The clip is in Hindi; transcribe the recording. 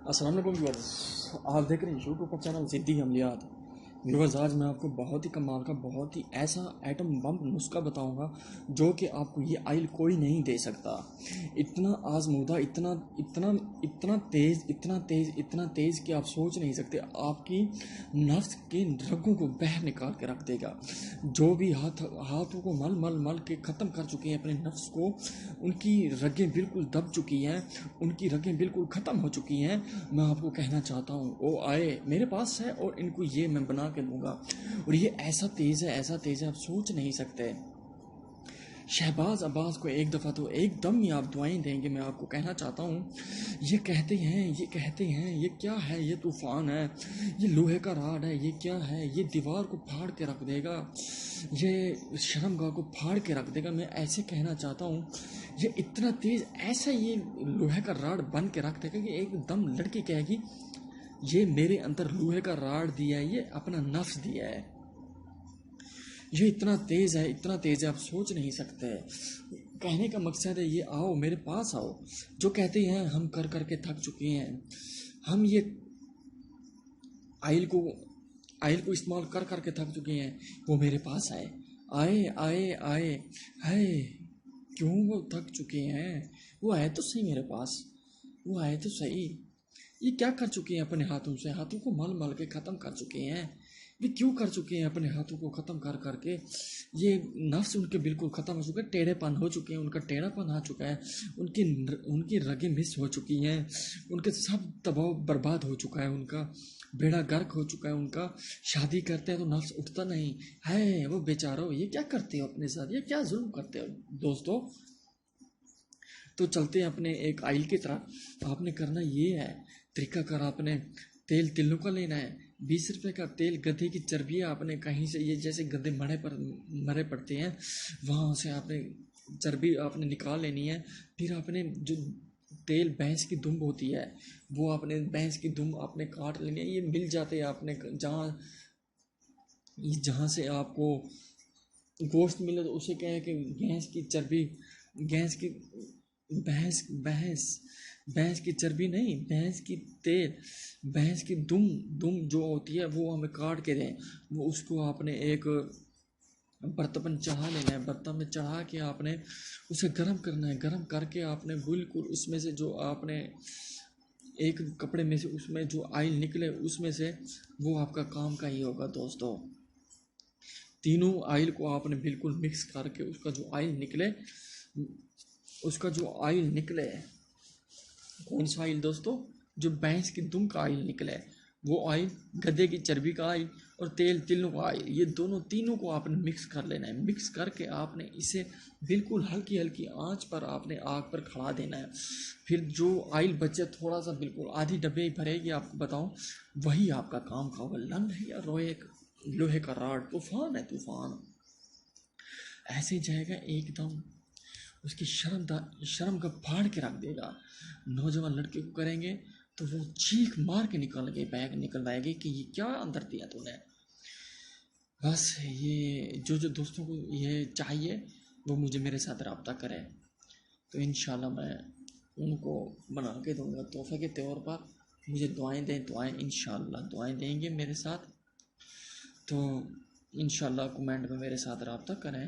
अस्सलाम वालेकुम व्यूअर्स, आप देख रहे हैं यूट्यूब पर चैनल सिद्दीक अमलियात। व्यूअर्स, आज मैं आपको बहुत ही कमाल का, बहुत ही ऐसा एटम बम नुस्खा बताऊंगा जो कि आपको ये आइल कोई नहीं दे सकता। इतना आजमूदा, इतना इतना इतना तेज़, इतना तेज़, इतना तेज़ कि आप सोच नहीं सकते। आपकी नफ्स के रगों को बाहर निकाल के रख देगा। जो भी हाथों को मल मल मल के ख़त्म कर चुके हैं अपने नफ्स को, उनकी रगें बिल्कुल दब चुकी हैं, उनकी रगें बिल्कुल ख़त्म हो चुकी हैं। मैं आपको कहना चाहता हूँ वो आए मेरे पास है और इनको ये मैं बना के दूंगा। और ये ऐसा तेज़ है, ऐसा तेज़ है, आप सोच नहीं सकते। शहबाज अब्बास को एक दफ़ा तो एकदम ही आप दुआएं देंगे। मैं आपको कहना चाहता हूँ, ये कहते हैं, ये क्या है, ये तूफ़ान है, ये लोहे का राड है, ये क्या है, ये दीवार को फाड़ के रख देगा, ये शर्मगाह को फाड़ के रख देगा। मैं ऐसे कहना चाहता हूँ, ये इतना तेज़, ऐसा ये लोहे का राड बन के रख देगा कि एकदम लड़की कहेगी ये मेरे अंदर लोहे का राड दिया है, ये अपना नफ्स दिया है। ये इतना तेज़ है, इतना तेज़ है, आप सोच नहीं सकते। कहने का मकसद है, ये आओ मेरे पास आओ। जो कहते हैं हम कर कर के थक चुके हैं, हम ये आइल को आइल को इस्तेमाल कर कर के थक चुके हैं, वो मेरे पास आए, आए आए आए। है क्यों वो थक चुके हैं? वो आए तो सही मेरे पास, वो आए तो सही। ये क्या कर चुके हैं अपने हाथों से? हाथों को मल मल के ख़त्म कर चुके हैं। ये क्यों कर चुके हैं अपने हाथों को ख़त्म कर करके? ये नफ्स उनके बिल्कुल ख़त्म हो चुके हैं, टेढ़ेपन हो चुके हैं, उनका टेढ़ापन आ चुका है, उनकी रगें मिस हो चुकी हैं, उनके सब दबाव बर्बाद हो चुका है, उनका बेड़ा गर्क हो चुका है उनका। शादी करते हैं तो नफ्स उठता नहीं है। वो बेचारो, ये क्या करते हो अपने साथ, ये क्या जुल्म करते हो दोस्तों? तो चलते हैं अपने एक आइल की तरफ। आपने करना ये है, तरीकाकार आपने तेल तिलों का लेना है। 20 रुपए का तेल, गधे की चर्बी आपने कहीं से, ये जैसे गधे मरे पड़ते हैं, वहाँ से आपने चर्बी आपने निकाल लेनी है। फिर आपने जो तेल भैंस की दुम होती है, वो आपने भैंस की दुम आपने काट लेनी है। ये मिल जाते हैं आपने जहाँ से आपको गोश्त मिले, तो उसे क्या है कि भैंस की चर्बी, भैंस की भैंस भैंस भैंस की चर्बी नहीं, भैंस की तेल, भैंस की दुम दुम जो होती है, वो हमें काट के दें। वो उसको आपने एक बर्तन चढ़ा लेना है। बर्तन में चढ़ा के आपने उसे गर्म करना है। गर्म करके आपने बिल्कुल उसमें से जो आपने एक कपड़े में से उसमें जो आयल निकले, उसमें से वो आपका काम का ही होगा दोस्तों। तीनों आयल को आपने बिल्कुल मिक्स करके उसका जो आयल निकले, कौन सा आयल दोस्तों? जो भैंस की दुम का आयल निकले, वो आयल, गधे की चर्बी का आयल और तेल तिलों का आयल, ये दोनों तीनों को आपने मिक्स कर लेना है। मिक्स करके आपने इसे बिल्कुल हल्की हल्की आंच पर आपने आग पर खड़ा देना है। फिर जो आयल बचे, थोड़ा सा, बिल्कुल आधी डब्बे ही भरेगी, आपको बताऊं, वही आपका काम का होगा। लन है या लोहे का राड, तूफान है तूफान। ऐसे जाएगा एकदम, उसकी शर्म का फाड़ के रख देगा। नौजवान लड़के को करेंगे तो वो चीख मार के निकल आएगी कि ये क्या अंदर दिया तूने। बस ये जो जो दोस्तों को ये चाहिए, वो मुझे मेरे साथ रब्ता करें, तो इंशाल्लाह मैं उनको बना के दूंगा तोहफे के तौर पर। मुझे दुआएं दें, दुआएं इंशाल्लाह दुआएं देंगे मेरे साथ, तो इंशाल्लाह कमेंट में मेरे साथ रब्ता करें।